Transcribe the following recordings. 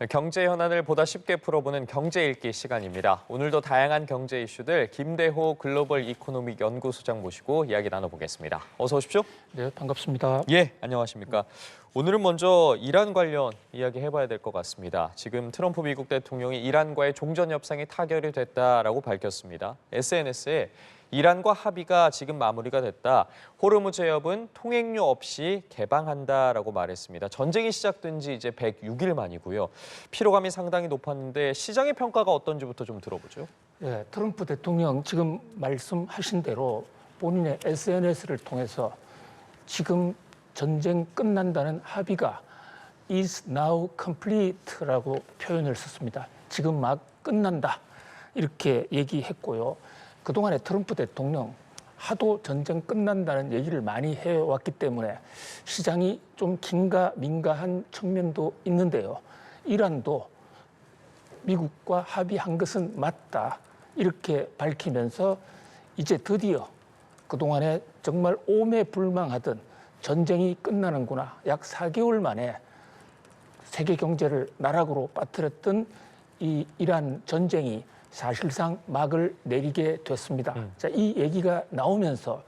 경제 현안을 보다 쉽게 풀어보는 경제 읽기 시간입니다. 오늘도 다양한 경제 이슈들 김대호 글로벌 이코노믹 연구소장 모시고 이야기 나눠보겠습니다. 어서 오십시오. 네, 반갑습니다. 예, 안녕하십니까. 오늘은 먼저 이란 관련 이야기 해봐야 될 것 같습니다. 지금 트럼프 미국 대통령이 이란과의 종전 협상이 타결이 됐다라고 밝혔습니다. SNS에 이란과 합의가 지금 마무리가 됐다. 호르무즈 해협은 통행료 없이 개방한다라고 말했습니다. 전쟁이 시작된 지 이제 106일 만이고요. 피로감이 상당히 높았는데 시장의 평가가 어떤지부터 좀 들어보죠. 네, 트럼프 대통령 지금 말씀하신 대로 본인의 SNS를 통해서 지금 전쟁 끝난다는 합의가 is now complete라고 표현을 썼습니다. 지금 막 끝난다 이렇게 얘기했고요. 그동안에 트럼프 대통령 하도 전쟁 끝난다는 얘기를 많이 해왔기 때문에 시장이 좀 긴가민가한 측면도 있는데요. 이란도 미국과 합의한 것은 맞다 이렇게 밝히면서 이제 드디어 그동안에 정말 오매불망하던 전쟁이 끝나는구나. 약 4개월 만에 세계 경제를 나락으로 빠뜨렸던 이 이란 전쟁이 사실상 막을 내리게 됐습니다. 자, 이 얘기가 나오면서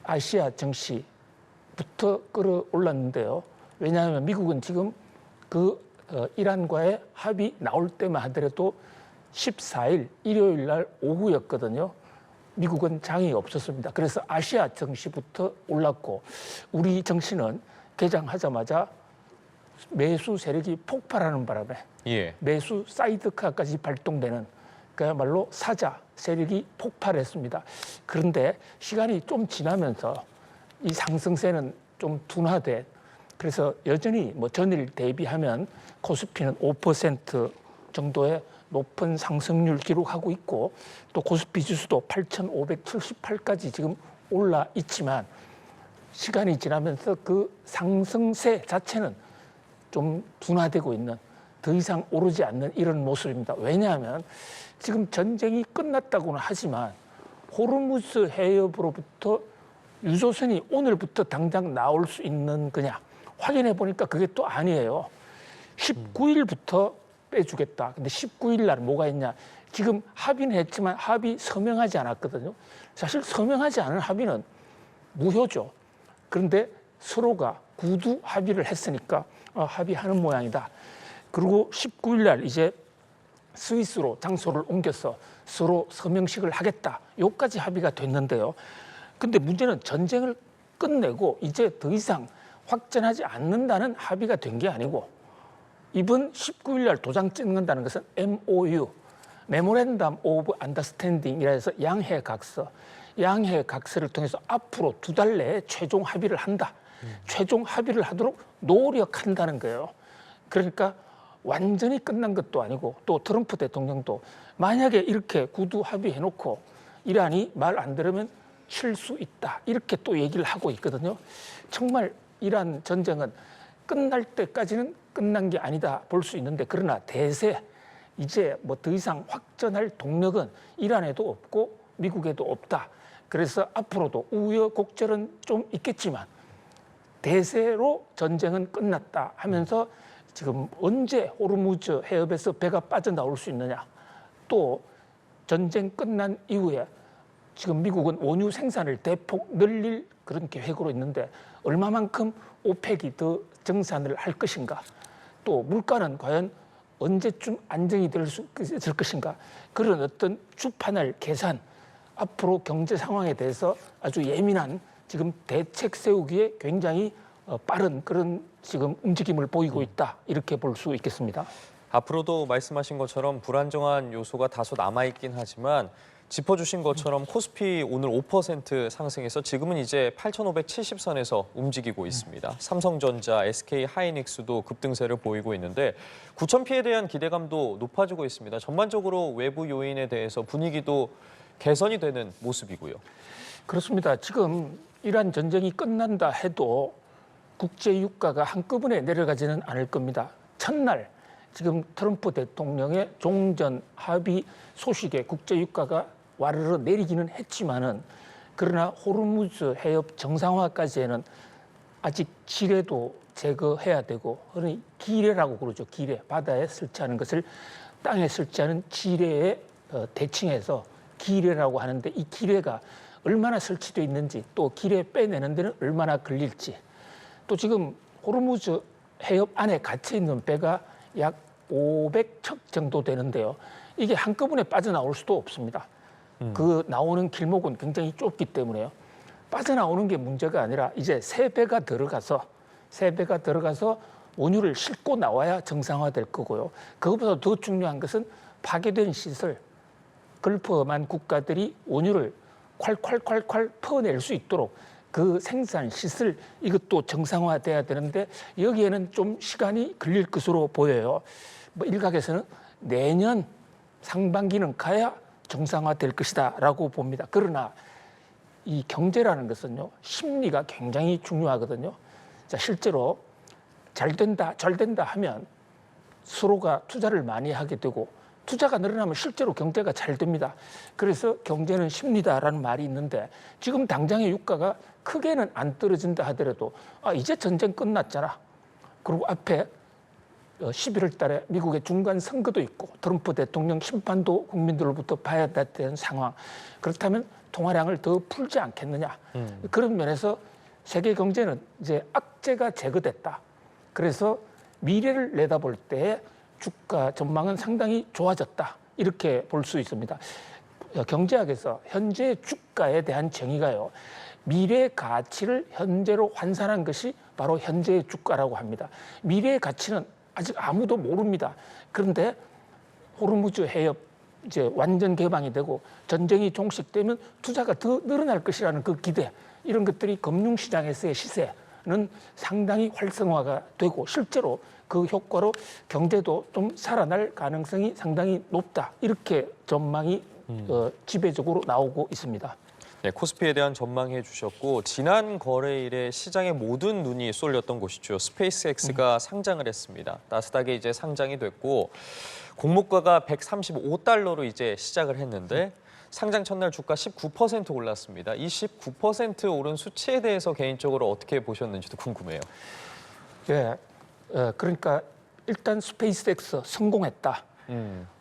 아시아 증시부터 끌어올랐는데요. 왜냐하면 미국은 지금 이란과의 합의 나올 때만 하더라도 14일 일요일 날 오후였거든요. 미국은 장이 없었습니다. 그래서 아시아 증시부터 올랐고 우리 증시는 개장하자마자 매수 세력이 폭발하는 바람에 매수 사이드카까지 발동되는 그야말로 사자 세력이 폭발했습니다. 그런데 시간이 좀 지나면서 이 상승세는 좀 둔화돼 그래서 여전히 뭐 전일 대비하면 코스피는 5% 정도의 높은 상승률 기록하고 있고 또 코스피 지수도 8,578까지 지금 올라 있지만 시간이 지나면서 그 상승세 자체는 좀 둔화되고 있는 더 이상 오르지 않는 이런 모습입니다. 왜냐하면 지금 전쟁이 끝났다고는 하지만 호르무즈 해협으로부터 유조선이 오늘부터 당장 나올 수 있는 거냐 확인해 보니까 그게 또 아니에요. 19일부터 빼주겠다. 근데 19일 날 뭐가 있냐. 지금 합의는 했지만 합의 서명하지 않았거든요. 사실 서명하지 않은 합의는 무효죠. 그런데 서로가 구두 합의를 했으니까 합의하는 모양이다. 그리고 19일 날 이제 스위스로 장소를 옮겨서 서로 서명식을 하겠다. 여기까지 합의가 됐는데요. 근데 문제는 전쟁을 끝내고 이제 더 이상 확전하지 않는다는 합의가 된 게 아니고 이번 19일 날 도장 찍는다는 것은 MOU, Memorandum of Understanding이라 해서 양해 각서를 통해서 앞으로 2달 내에 최종 합의를 한다. 최종 합의를 하도록 노력한다는 거예요. 그러니까 완전히 끝난 것도 아니고 또 트럼프 대통령도 만약에 이렇게 구두 합의해놓고 이란이 말 안 들으면 칠 수 있다. 이렇게 또 얘기를 하고 있거든요. 정말 이란 전쟁은 끝날 때까지는 끝난 게 아니다 볼 수 있는데 그러나 대세 이제 뭐 더 이상 확전할 동력은 이란에도 없고 미국에도 없다. 그래서 앞으로도 우여곡절은 좀 있겠지만 대세로 전쟁은 끝났다 하면서 지금 언제 호르무즈 해협에서 배가 빠져나올 수 있느냐. 또 전쟁 끝난 이후에 지금 미국은 원유 생산을 대폭 늘릴 그런 계획으로 있는데 얼마만큼 오펙이 더 증산을 할 것인가. 또 물가는 과연 언제쯤 안정이 될 수 있을 것인가. 그런 어떤 주판을 계산, 앞으로 경제 상황에 대해서 아주 예민한 지금 대책 세우기에 굉장히 빠른 그런 지금 움직임을 보이고 있다. 이렇게 볼 수 있겠습니다. 앞으로도 말씀하신 것처럼 불안정한 요소가 다소 남아있긴 하지만 짚어주신 것처럼 코스피 오늘 5% 상승해서 지금은 이제 8,570선에서 움직이고 있습니다. 삼성전자, SK하이닉스도 급등세를 보이고 있는데 9,000피에 대한 기대감도 높아지고 있습니다. 전반적으로 외부 요인에 대해서 분위기도 개선이 되는 모습이고요. 그렇습니다. 지금 이란 전쟁이 끝난다 해도 국제 유가가 한꺼번에 내려가지는 않을 겁니다. 첫날 지금 트럼프 대통령의 종전 합의 소식에 국제 유가가 와르르 내리기는 했지만은 그러나 호르무즈 해협 정상화까지는 아직 지뢰도 제거해야 되고, 흔히 기뢰라고 그러죠. 기뢰, 바다에 설치하는 것을 땅에 설치하는 지뢰에 대칭해서 기뢰라고 하는데, 이 기뢰가 얼마나 설치되어 있는지, 또 기뢰 빼내는 데는 얼마나 걸릴지, 또 지금 호르무즈 해협 안에 갇혀 있는 배가 약 500척 정도 되는데요. 이게 한꺼번에 빠져나올 수도 없습니다. 그 나오는 길목은 굉장히 좁기 때문에요. 빠져나오는 게 문제가 아니라 이제 새 배가 들어가서 원유를 싣고 나와야 정상화될 거고요. 그것보다 더 중요한 것은 파괴된 시설, 걸프만 국가들이 원유를 콸콸콸콸 퍼낼 수 있도록 그 생산 시설, 이것도 정상화돼야 되는데 여기에는 좀 시간이 걸릴 것으로 보여요. 뭐 일각에서는 내년 상반기는 가야 정상화될 것이다라고 봅니다. 그러나 이 경제라는 것은요, 심리가 굉장히 중요하거든요. 자, 실제로 잘 된다 하면 서로가 투자를 많이 하게 되고, 투자가 늘어나면 실제로 경제가 잘 됩니다. 그래서 경제는 심리다라는 말이 있는데, 지금 당장의 유가가 크게는 안 떨어진다 하더라도 이제 전쟁 끝났잖아. 그리고 앞에 11월 달에 미국의 중간 선거도 있고 트럼프 대통령 심판도 국민들로부터 봐야 되는 상황. 그렇다면 통화량을 더 풀지 않겠느냐. 그런 면에서 세계 경제는 이제 악재가 제거됐다. 그래서 미래를 내다볼 때 주가 전망은 상당히 좋아졌다. 이렇게 볼 수 있습니다. 경제학에서 현재 주가에 대한 정의가요, 미래 가치를 현재로 환산한 것이 바로 현재의 주가라고 합니다. 미래의 가치는 아직 아무도 모릅니다. 그런데 호르무즈 해협 이제 완전 개방이 되고 전쟁이 종식되면 투자가 더 늘어날 것이라는 그 기대, 이런 것들이 금융시장에서의 시세는 상당히 활성화가 되고 실제로 그 효과로 경제도 좀 살아날 가능성이 상당히 높다. 이렇게 전망이 지배적으로 나오고 있습니다. 네, 코스피에 대한 전망해 주셨고, 지난 거래일에 시장의 모든 눈이 쏠렸던 곳이죠. 스페이스X가 상장을 했습니다. 나스닥에 이제 상장이 됐고, 공모가가 135달러로 이제 시작을 했는데 상장 첫날 주가 19% 올랐습니다. 이 19% 오른 수치에 대해서 개인적으로 어떻게 보셨는지도 궁금해요. 예, 그러니까 일단 스페이스X 성공했다.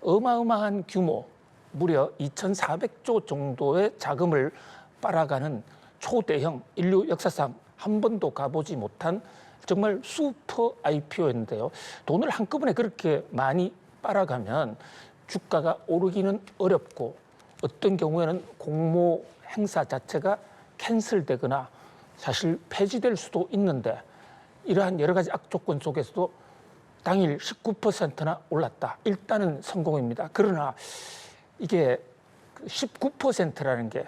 어마어마한 규모, 무려 2,400조 정도의 자금을 빨아가는 초대형, 인류 역사상 한 번도 가보지 못한 정말 슈퍼 IPO였는데요. 돈을 한꺼번에 그렇게 많이 빨아가면 주가가 오르기는 어렵고, 어떤 경우에는 공모 행사 자체가 캔슬되거나 사실 폐지될 수도 있는데, 이러한 여러 가지 악조건 속에서도 당일 19%나 올랐다. 일단은 성공입니다. 그러나 이게 19%라는 게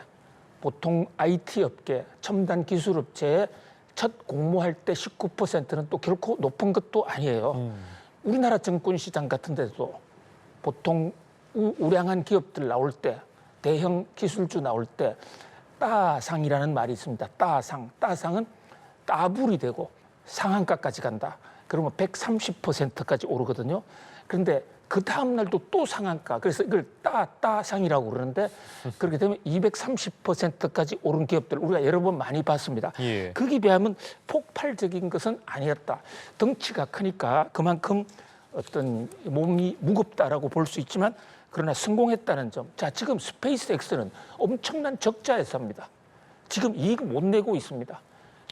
보통 IT 업계, 첨단 기술 업체에 첫 공모할 때 19%는 또 결코 높은 것도 아니에요. 우리나라 증권시장 같은 데도 보통 우량한 기업들 나올 때, 대형 기술주 나올 때 따상이라는 말이 있습니다. 따상은 따블이 되고 상한가까지 간다. 그러면 130%까지 오르거든요. 그런데 그 다음 날도 또 상한가. 그래서 이걸 따상이라고 그러는데, 그렇게 되면 230%까지 오른 기업들 우리가 여러 번 많이 봤습니다. 예. 거기에 비하면 폭발적인 것은 아니었다. 덩치가 크니까 그만큼 어떤 몸이 무겁다라고 볼 수 있지만, 그러나 성공했다는 점. 자, 지금 스페이스X는 엄청난 적자에 삽니다. 지금 이익 못 내고 있습니다.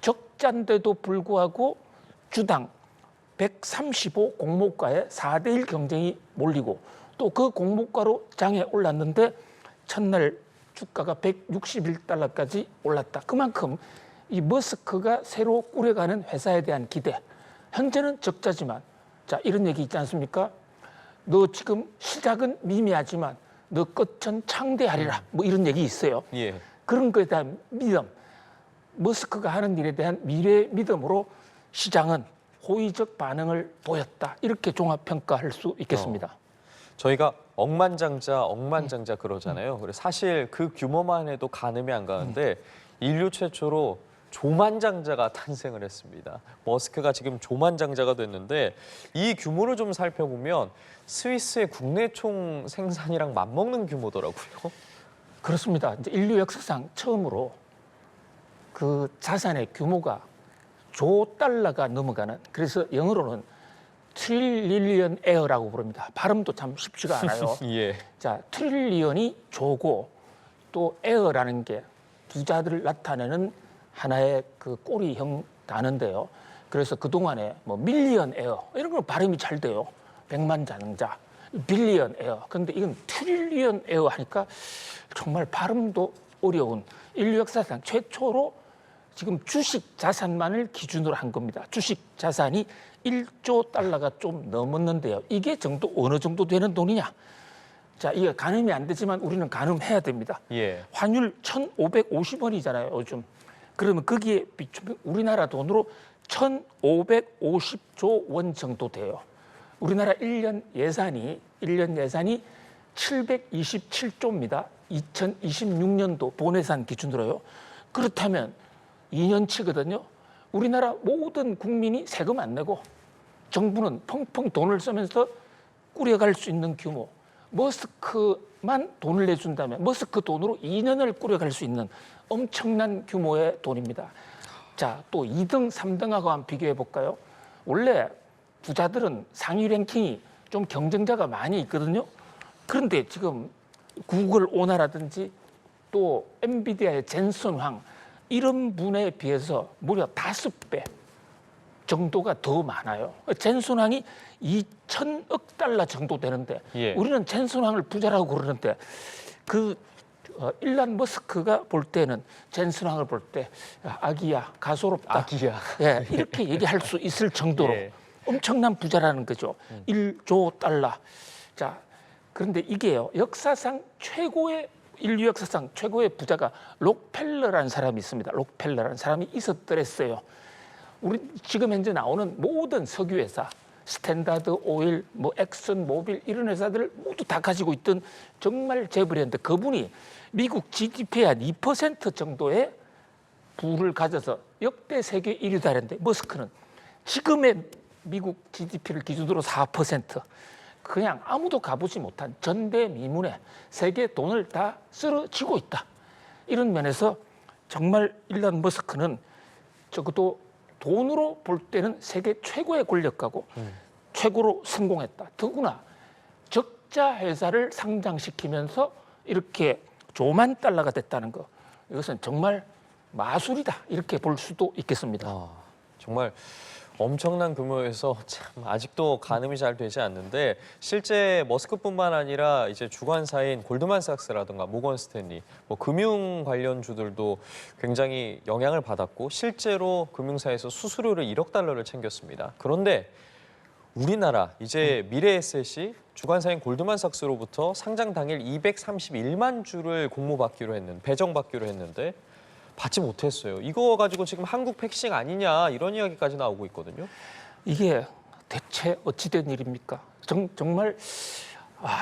적자인데도 불구하고 주당 135 공모가에 4대1 경쟁이 몰리고, 또 그 공모가로 장에 올랐는데 첫날 주가가 161달러까지 올랐다. 그만큼 이 머스크가 새로 꾸려가는 회사에 대한 기대, 현재는 적자지만, 자, 이런 얘기 있지 않습니까? 너 지금 시작은 미미하지만 너 끝은 창대하리라. 뭐 이런 얘기 있어요. 예. 그런 거에 대한 믿음, 머스크가 하는 일에 대한 미래의 믿음으로 시장은 호의적 반응을 보였다. 이렇게 종합평가할 수 있겠습니다. 저희가 억만장자 그러잖아요. 그래서 사실 그 규모만 해도 가늠이 안 가는데 인류 최초로 조만장자가 탄생을 했습니다. 머스크가 지금 조만장자가 됐는데, 이 규모를 좀 살펴보면 스위스의 국내 총 생산이랑 맞먹는 규모더라고요. 그렇습니다. 이제 인류 역사상 처음으로 그 자산의 규모가 조 달러가 넘어가는, 그래서 영어로는 트릴리언 에어라고 부릅니다. 발음도 참 쉽지가 않아요. 예. 자, 트릴리언이 조고 또 에어라는 게 부자들을 나타내는 하나의 그 꼬리형 단어인데요. 그래서 그동안에 뭐 밀리언 에어 이런 건 발음이 잘 돼요. 백만장자, 빌리언 에어. 그런데 이건 트릴리언 에어 하니까 정말 발음도 어려운, 인류 역사상 최초로 지금 주식 자산만을 기준으로 한 겁니다. 주식 자산이 1조 달러가 좀 넘었는데요. 이게 정도 어느 정도 되는 돈이냐? 자, 이게 가늠이 안 되지만 우리는 가늠해야 됩니다. 예. 환율 1,550원이잖아요, 요즘. 그러면 거기에 비추면 우리나라 돈으로 1,550조 원 정도 돼요. 우리나라 1년 예산이 727조입니다. 2026년도 본예산 기준으로요. 그렇다면 2년치거든요. 우리나라 모든 국민이 세금 안 내고 정부는 펑펑 돈을 쓰면서 꾸려갈 수 있는 규모. 머스크만 돈을 내준다면 머스크 돈으로 2년을 꾸려갈 수 있는 엄청난 규모의 돈입니다. 자, 또 2등, 3등하고 한번 비교해 볼까요? 원래 부자들은 상위 랭킹이 좀 경쟁자가 많이 있거든요. 그런데 지금 구글 오나라든지 또 엔비디아의 젠슨 황 이런 분에 비해서 무려 5배 정도가 더 많아요. 젠슨 황이 2천억 달러 정도 되는데 예. 우리는 젠슨 황을 부자라고 그러는데 일란 머스크가 볼 때는 젠슨 황을 볼 때 아기야, 가소롭다. 아기야. 예, 이렇게 얘기할 수 있을 정도로 예. 엄청난 부자라는 거죠. 1조 달러. 자, 그런데 이게요, 역사상 최고의, 인류 역사상 최고의 부자가 록펠러라는 사람이 있습니다. 록펠러라는 사람이 있었더랬어요. 우리 지금 현재 나오는 모든 석유회사, 스탠다드 오일, 뭐 엑슨 모빌 이런 회사들을 모두 다 가지고 있던 정말 재벌이었는데 그분이 미국 GDP의 한 2% 정도의 부를 가져서 역대 세계 1위다 했는데 머스크는 지금의 미국 GDP를 기준으로 4%, 그냥 아무도 가보지 못한 전대미문의 세계 돈을 다 쓸어쥐고 있다. 이런 면에서 정말 일란 머스크는 적어도 돈으로 볼 때는 세계 최고의 권력가고 최고로 성공했다. 더구나 적자 회사를 상장시키면서 이렇게 조만 달러가 됐다는 거, 이것은 정말 마술이다 이렇게 볼 수도 있겠습니다. 정말 엄청난 규모에서 참 아직도 가늠이 잘 되지 않는데 실제 머스크뿐만 아니라 이제 주관사인 골드만삭스라든가 모건 스탠리, 뭐 금융 관련주들도 굉장히 영향을 받았고 실제로 금융사에서 수수료를 1억 달러를 챙겼습니다. 그런데 우리나라 이제 미래에셋이 주관사인 골드만삭스로부터 상장 당일 231만 주를 공모받기로 했는 배정받기로 했는데 받지 못했어요. 이거 가지고 지금 한국 패싱 아니냐 이런 이야기까지 나오고 있거든요. 이게 대체 어찌된 일입니까? 정말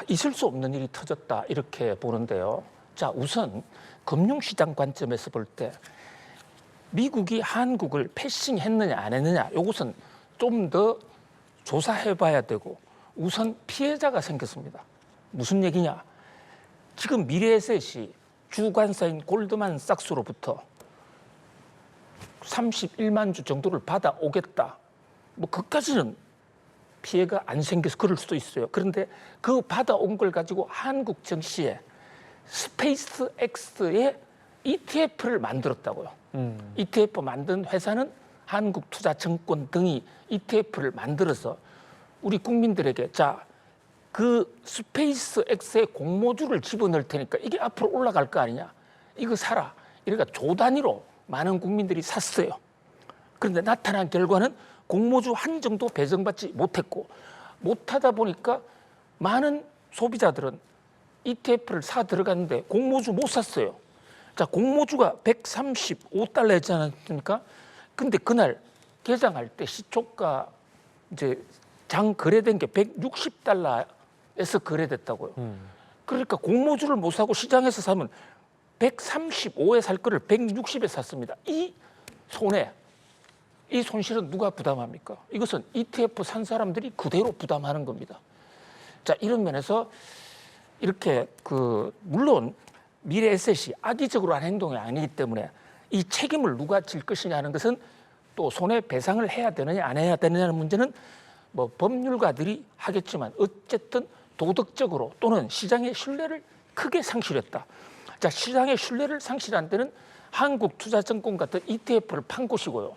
있을 수 없는 일이 터졌다 이렇게 보는데요. 자, 우선 금융시장 관점에서 볼 때 미국이 한국을 패싱했느냐 안 했느냐 이것은 좀 더 조사해봐야 되고 우선 피해자가 생겼습니다. 무슨 얘기냐? 지금 미래에셋이 주관사인 골드만삭스로부터 31만 주 정도를 받아오겠다. 뭐 그까지는 피해가 안 생겨서 그럴 수도 있어요. 그런데 그 받아온 걸 가지고 한국 증시에 스페이스X의 ETF를 만들었다고요. ETF 만든 회사는 한국투자증권 등이 ETF를 만들어서 우리 국민들에게 그 스페이스X의 공모주를 집어넣을 테니까 이게 앞으로 올라갈 거 아니냐. 이거 사라. 이러니까 조 단위로 많은 국민들이 샀어요. 그런데 나타난 결과는 공모주 한 정도 배정받지 못했고 못하다 보니까 많은 소비자들은 ETF를 사 들어갔는데 공모주 못 샀어요. 자, 공모주가 135달러였지 않았습니까? 근데 그날 개장할 때 시초가 이제 장 거래된 게 160달러에서 거래됐다고요. 그러니까 공모주를 못 사고 시장에서 사면 135에 살 거를 160에 샀습니다. 이 손실은 누가 부담합니까? 이것은 ETF 산 사람들이 그대로 부담하는 겁니다. 자, 이런 면에서 이렇게 물론 미래에셋이 악의적으로 한 행동이 아니기 때문에 이 책임을 누가 질 것이냐 하는 것은 또 손해배상을 해야 되느냐 안 해야 되느냐는 문제는 뭐 법률가들이 하겠지만 어쨌든 도덕적으로 또는 시장의 신뢰를 크게 상실했다. 자, 시장의 신뢰를 상실한 데는 한국투자증권 같은 ETF를 판 곳이고요.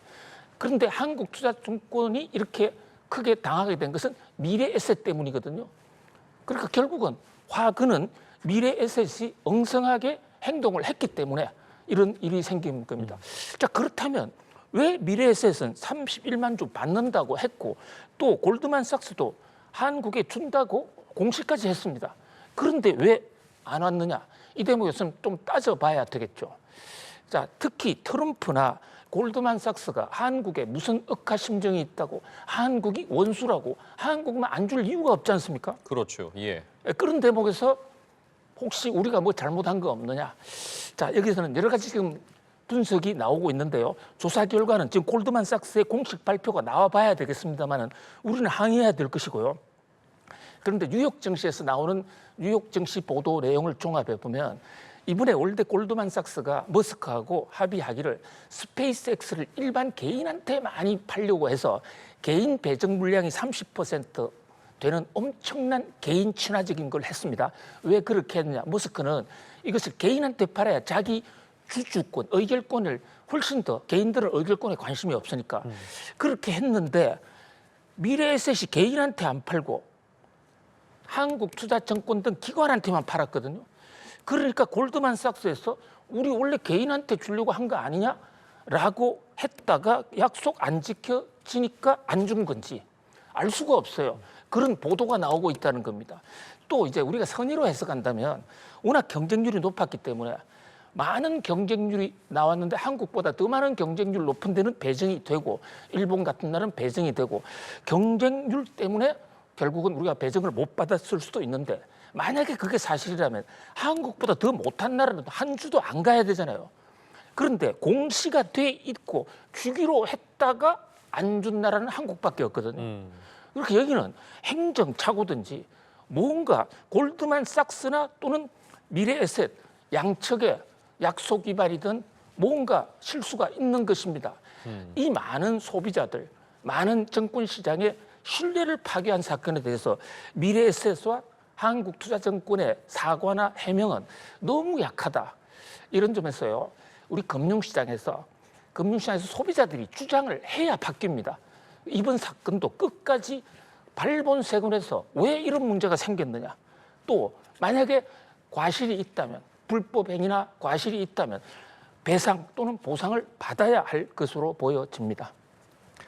그런데 한국투자증권이 이렇게 크게 당하게 된 것은 미래에셋 때문이거든요. 그러니까 결국은 화근은 미래에셋이 엉성하게 행동을 했기 때문에 이런 일이 생긴 겁니다. 자, 그렇다면 왜 미래에셋은 31만 주 받는다고 했고 또 골드만삭스도 한국에 준다고 공시까지 했습니다. 그런데 왜 안 왔느냐? 이 대목에서는 좀 따져봐야 되겠죠. 자, 특히 트럼프나 골드만삭스가 한국에 무슨 억하심정이 있다고 한국이 원수라고 한국만 안 줄 이유가 없지 않습니까? 그렇죠. 예. 그런 대목에서 혹시 우리가 뭐 잘못한 거 없느냐? 자, 여기서는 여러 가지 지금 분석이 나오고 있는데요. 조사 결과는 지금 골드만삭스의 공식 발표가 나와 봐야 되겠습니다만은 우리는 항의해야 될 것이고요. 그런데 뉴욕 증시에서 나오는 뉴욕 증시 보도 내용을 종합해 보면 이번에 원래 골드만삭스가 머스크하고 합의하기를 스페이스X를 일반 개인한테 많이 팔려고 해서 개인 배정 물량이 30% 되는 엄청난 개인 친화적인 걸 했습니다. 왜 그렇게 했느냐? 머스크는 이것을 개인한테 팔아야 자기 주주권, 의결권을 훨씬 더 개인들은 의결권에 관심이 없으니까 그렇게 했는데 미래에셋이 개인한테 안 팔고 한국투자증권 등 기관한테만 팔았거든요. 그러니까 골드만삭스에서 우리 원래 개인한테 주려고 한 거 아니냐라고 했다가 약속 안 지켜지니까 안 준 건지 알 수가 없어요. 그런 보도가 나오고 있다는 겁니다. 또 이제 우리가 선의로 해석한다면 워낙 경쟁률이 높았기 때문에 많은 경쟁률이 나왔는데 한국보다 더 많은 경쟁률 높은 데는 배정이 되고 일본 같은 나라는 배정이 되고 경쟁률 때문에 결국은 우리가 배정을 못 받았을 수도 있는데 만약에 그게 사실이라면 한국보다 더 못한 나라는 한 주도 안 가야 되잖아요. 그런데 공시가 돼 있고 주기로 했다가 안 준 나라는 한국밖에 없거든요. 그렇게 여기는 행정착오든지 뭔가 골드만삭스나 또는 미래에셋 양측의 약속 위반이든 뭔가 실수가 있는 것입니다. 이 많은 소비자들, 많은 증권시장의 신뢰를 파괴한 사건에 대해서 미래에셋과 한국투자증권의 사과나 해명은 너무 약하다. 이런 점에서요. 우리 금융시장에서 소비자들이 주장을 해야 바뀝니다. 이번 사건도 끝까지 발본색원해서 왜 이런 문제가 생겼느냐. 또 만약에 과실이 있다면 불법행위나 과실이 있다면 배상 또는 보상을 받아야 할 것으로 보여집니다.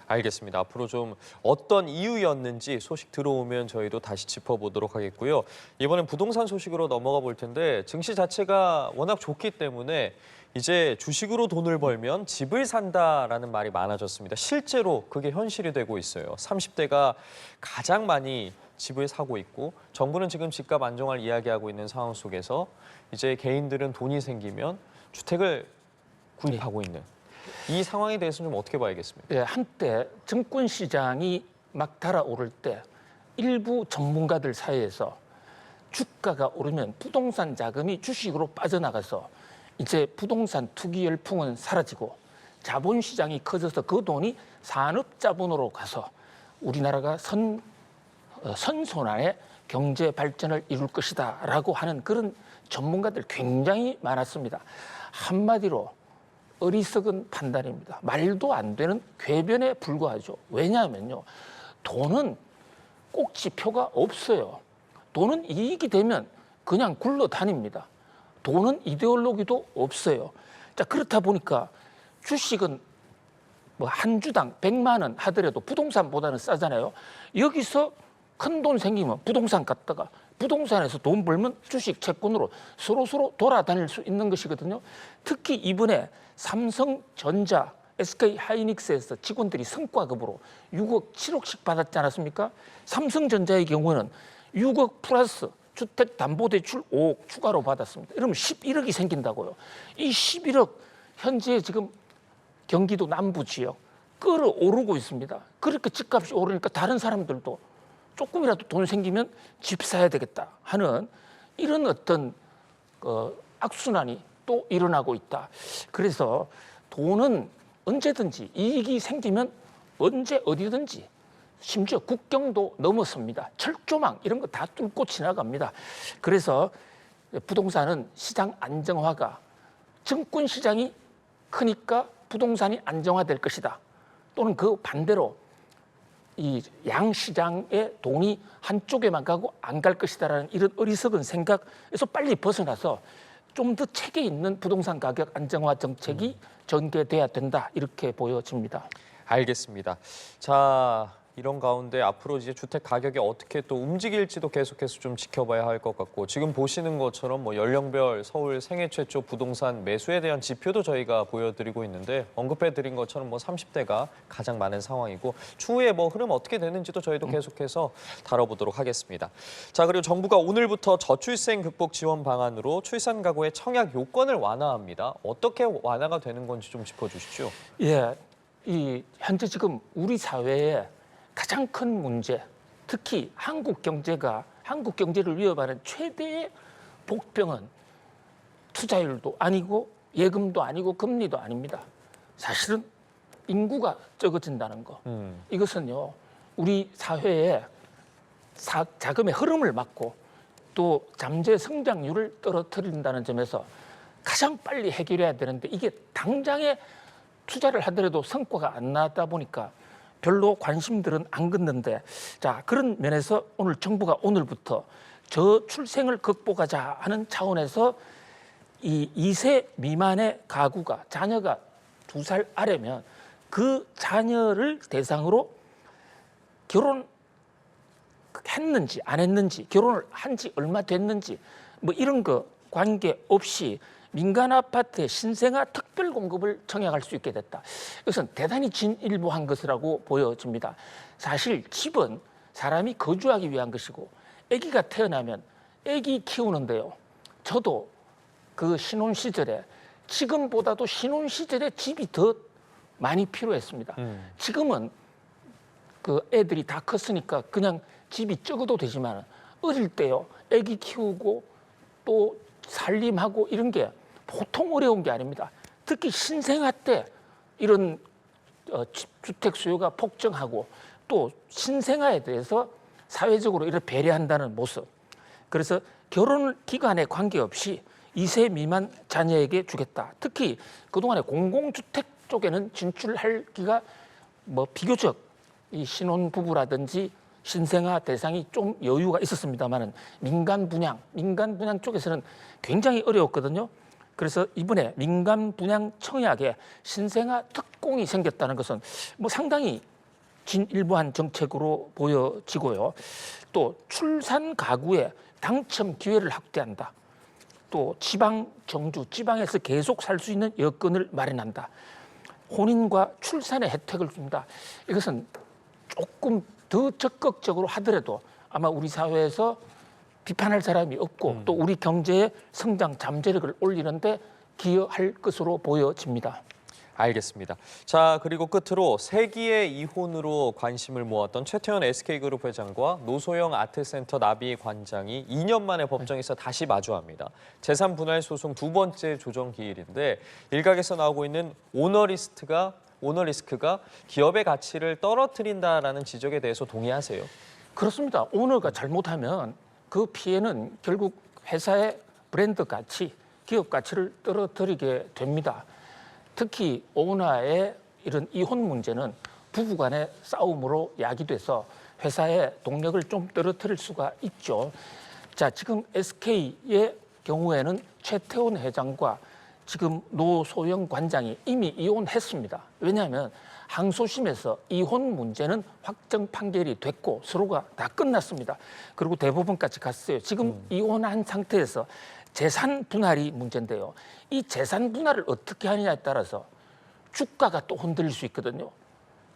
알겠습니다. 앞으로 좀 어떤 이유였는지 소식 들어오면 저희도 다시 짚어보도록 하겠고요. 이번엔 부동산 소식으로 넘어가 볼 텐데 증시 자체가 워낙 좋기 때문에 이제 주식으로 돈을 벌면 집을 산다라는 말이 많아졌습니다. 실제로 그게 현실이 되고 있어요. 30대가 가장 많이 집을 사고 있고 정부는 지금 집값 안정화를 이야기하고 있는 상황 속에서 이제 개인들은 돈이 생기면 주택을 구입하고 있는 이 상황에 대해서는 좀 어떻게 봐야겠습니까? 예, 한때 증권 시장이 막 달아오를 때 일부 전문가들 사이에서 주가가 오르면 부동산 자금이 주식으로 빠져나가서 이제 부동산 투기 열풍은 사라지고 자본 시장이 커져서 그 돈이 산업 자본으로 가서 우리나라가 선순환의 경제 발전을 이룰 것이다라고 하는 그런 전문가들 굉장히 많았습니다. 한마디로 어리석은 판단입니다. 말도 안 되는 궤변에 불과하죠. 왜냐하면요. 돈은 꼭지표가 없어요. 돈은 이익이 되면 그냥 굴러다닙니다. 돈은 이데올로기도 없어요. 자, 그렇다 보니까 주식은 뭐 한 주당 100만 원 하더라도 부동산보다는 싸잖아요. 여기서 큰 돈 생기면 부동산 갔다가 부동산에서 돈 벌면 주식 채권으로 서로 돌아다닐 수 있는 것이거든요. 특히 이번에 삼성전자, SK하이닉스에서 직원들이 성과급으로 6억, 7억씩 받았지 않았습니까? 삼성전자의 경우는 6억 플러스 주택담보대출 5억 추가로 받았습니다. 이러면 11억이 생긴다고요. 이 11억 현재 지금 경기도 남부 지역 끌어오르고 있습니다. 그렇게 집값이 오르니까 다른 사람들도 조금이라도 돈 생기면 집 사야 되겠다 하는 이런 어떤 악순환이 또 일어나고 있다. 그래서 돈은 언제든지 이익이 생기면 언제 어디든지 심지어 국경도 넘어섭니다. 철조망 이런 거 다 뚫고 지나갑니다. 그래서 부동산은 시장 안정화가 증권 시장이 크니까 부동산이 안정화될 것이다. 또는 그 반대로 이 양시장의 돈이 한쪽에만 가고 안 갈 것이다라는 이런 어리석은 생각에서 빨리 벗어나서 좀 더 체계 있는 부동산 가격 안정화 정책이 전개돼야 된다 이렇게 보여집니다. 알겠습니다. 자, 이런 가운데 앞으로 이제 주택 가격이 어떻게 또 움직일지도 계속해서 좀 지켜봐야 할 것 같고, 지금 보시는 것처럼 뭐 연령별 서울 생애 최초 부동산 매수에 대한 지표도 저희가 보여드리고 있는데, 언급해드린 것처럼 뭐 30대가 가장 많은 상황이고, 추후에 뭐 흐름 어떻게 되는지도 저희도 계속해서 다뤄보도록 하겠습니다. 자, 그리고 정부가 오늘부터 저출생 극복 지원 방안으로 출산 가구의 청약 요건을 완화합니다. 어떻게 완화가 되는 건지 좀 짚어주시죠. 예, 이 현재 지금 우리 사회에 가장 큰 문제, 특히 한국 경제를 위협하는 최대의 복병은 투자율도 아니고 예금도 아니고 금리도 아닙니다. 사실은 인구가 적어진다는 거. 이것은요, 우리 사회의 자금의 흐름을 막고 또 잠재 성장률을 떨어뜨린다는 점에서 가장 빨리 해결해야 되는데, 이게 당장에 투자를 하더라도 성과가 안 나다 보니까 별로 관심들은 안 긋는데, 자, 그런 면에서 오늘 정부가 오늘부터 저출생을 극복하자 하는 차원에서 이 2세 미만의 가구가 자녀가 2살 아래면 그 자녀를 대상으로 결혼했는지 안 했는지, 결혼을 한 지 얼마 됐는지 뭐 이런 거 관계없이 민간 아파트의 신생아 특별 공급을 청약할 수 있게 됐다. 이것은 대단히 진일보한 것이라고 보여집니다. 사실 집은 사람이 거주하기 위한 것이고, 아기가 태어나면 아기 키우는데요. 저도 그 신혼 시절에, 지금보다도 신혼 시절에 집이 더 많이 필요했습니다. 지금은 그 애들이 다 컸으니까 그냥 집이 적어도 되지만, 어릴 때요, 아기 키우고 또 살림하고 이런 게 보통 어려운 게 아닙니다. 특히 신생아 때 이런 주택 수요가 폭증하고, 또 신생아에 대해서 사회적으로 이렇게 배려한다는 모습. 그래서 결혼 기간에 관계없이 2세 미만 자녀에게 주겠다. 특히 그동안에 공공주택 쪽에는 진출하기가 뭐 비교적 이 신혼부부라든지 신생아 대상이 좀 여유가 있었습니다만은, 민간 분양 쪽에서는 굉장히 어려웠거든요. 그래서 이번에 민간 분양 청약에 신생아 특공이 생겼다는 것은 뭐 상당히 진일보한 정책으로 보여지고요. 또 출산 가구의 당첨 기회를 확대한다. 또 지방에서 계속 살 수 있는 여건을 마련한다. 혼인과 출산의 혜택을 준다. 이것은 조금 더 적극적으로 하더라도 아마 우리 사회에서 비판할 사람이 없고, 또 우리 경제의 성장 잠재력을 올리는데 기여할 것으로 보여집니다. 알겠습니다. 자, 그리고 끝으로 세기의 이혼으로 관심을 모았던 최태원 SK그룹 회장과 노소영 아트센터 나비 관장이 2년 만에 법정에서 다시 마주합니다. 재산 분할 소송 두 번째 조정 기일인데, 일각에서 나오고 있는 오너 리스크가 기업의 가치를 떨어뜨린다라는 지적에 대해서 동의하세요? 그렇습니다. 오너가 잘못하면 그 피해는 결국 회사의 브랜드 가치, 기업 가치를 떨어뜨리게 됩니다. 특히 오너의 이런 이혼 문제는 부부간의 싸움으로 야기돼서 회사의 동력을 좀 떨어뜨릴 수가 있죠. 자, 지금 SK의 경우에는 최태원 회장과 지금 노소영 관장이 이미 이혼했습니다. 왜냐하면 항소심에서 이혼 문제는 확정 판결이 됐고 서로가 다 끝났습니다. 그리고 대법원까지 갔어요. 지금 이혼한 상태에서 재산 분할이 문제인데요. 이 재산 분할을 어떻게 하느냐에 따라서 주가가 또 흔들릴 수 있거든요.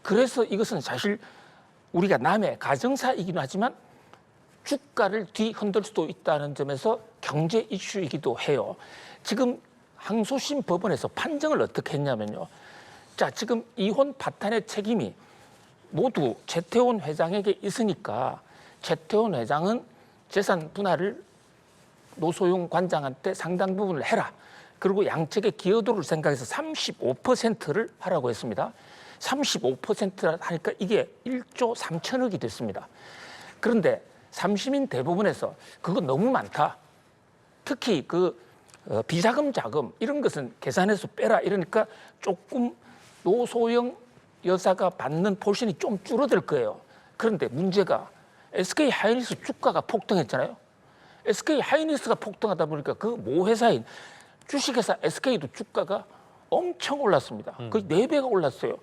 그래서 이것은 사실 우리가 남의 가정사이긴 하지만 주가를 뒤흔들 수도 있다는 점에서 경제 이슈이기도 해요. 지금 항소심 법원에서 판정을 어떻게 했냐면요. 자, 지금 이혼 파탄의 책임이 모두 최태원 회장에게 있으니까 최태원 회장은 재산 분할을 노소영 관장한테 상당 부분을 해라. 그리고 양측의 기여도를 생각해서 35%를 하라고 했습니다. 35%라 하니까 이게 1조 3천억이 됐습니다. 그런데 삼시민 대법원에서 그거 너무 많다. 특히 비자금 자금 이런 것은 계산해서 빼라 이러니까 조금 노소영 여사가 받는 포션이 좀 줄어들 거예요. 그런데 문제가 SK 하이닉스 주가가 폭등했잖아요. SK 하이닉스가 폭등하다 보니까 그 모회사인 주식회사 SK도 주가가 엄청 올랐습니다. 거의 4배가 올랐어요.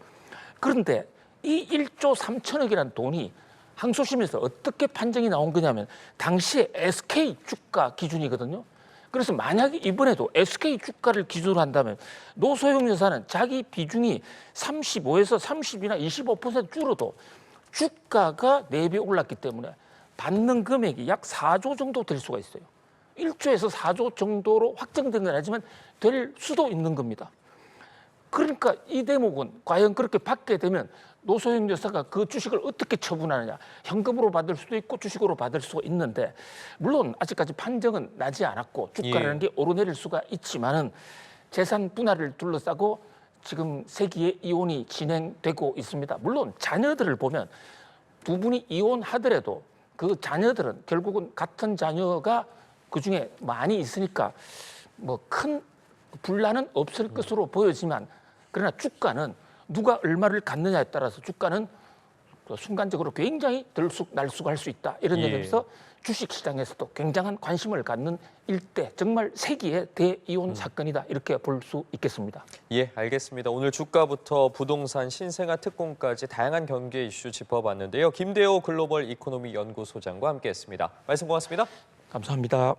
그런데 이 1조 3천억이라는 돈이 항소심에서 어떻게 판정이 나온 거냐면 당시에 SK 주가 기준이거든요. 그래서 만약에 이번에도 SK 주가를 기준으로 한다면 노소영 여사는 자기 비중이 35에서 30이나 25% 줄어도 주가가 4배 올랐기 때문에 받는 금액이 약 4조 정도 될 수가 있어요. 1조에서 4조 정도로 확정된 건 아니지만 될 수도 있는 겁니다. 그러니까 이 대목은 과연 그렇게 받게 되면 노소영 여사가 그 주식을 어떻게 처분하느냐. 현금으로 받을 수도 있고 주식으로 받을 수가 있는데 물론 아직까지 판정은 나지 않았고 주가라는 게 오르내릴 수가 있지만은 재산 분할을 둘러싸고 지금 세기의 이혼이 진행되고 있습니다. 물론 자녀들을 보면 두 분이 이혼하더라도 그 자녀들은 결국은 같은 자녀가 그중에 많이 있으니까 뭐 큰 분란은 없을 것으로 보여지만 그러나 주가는 누가 얼마를 갖느냐에 따라서 주가는 순간적으로 굉장히 들쑥날쑥할 수 있다. 이런 점에서 주식시장에서도 굉장한 관심을 갖는 일대 정말 세기의 대이혼 사건이다. 이렇게 볼 수 있겠습니다. 예, 알겠습니다. 오늘 주가부터 부동산, 신생아 특공까지 다양한 경제 이슈 짚어봤는데요. 김대호 글로벌 이코노미 연구소장과 함께했습니다. 말씀 고맙습니다. 감사합니다.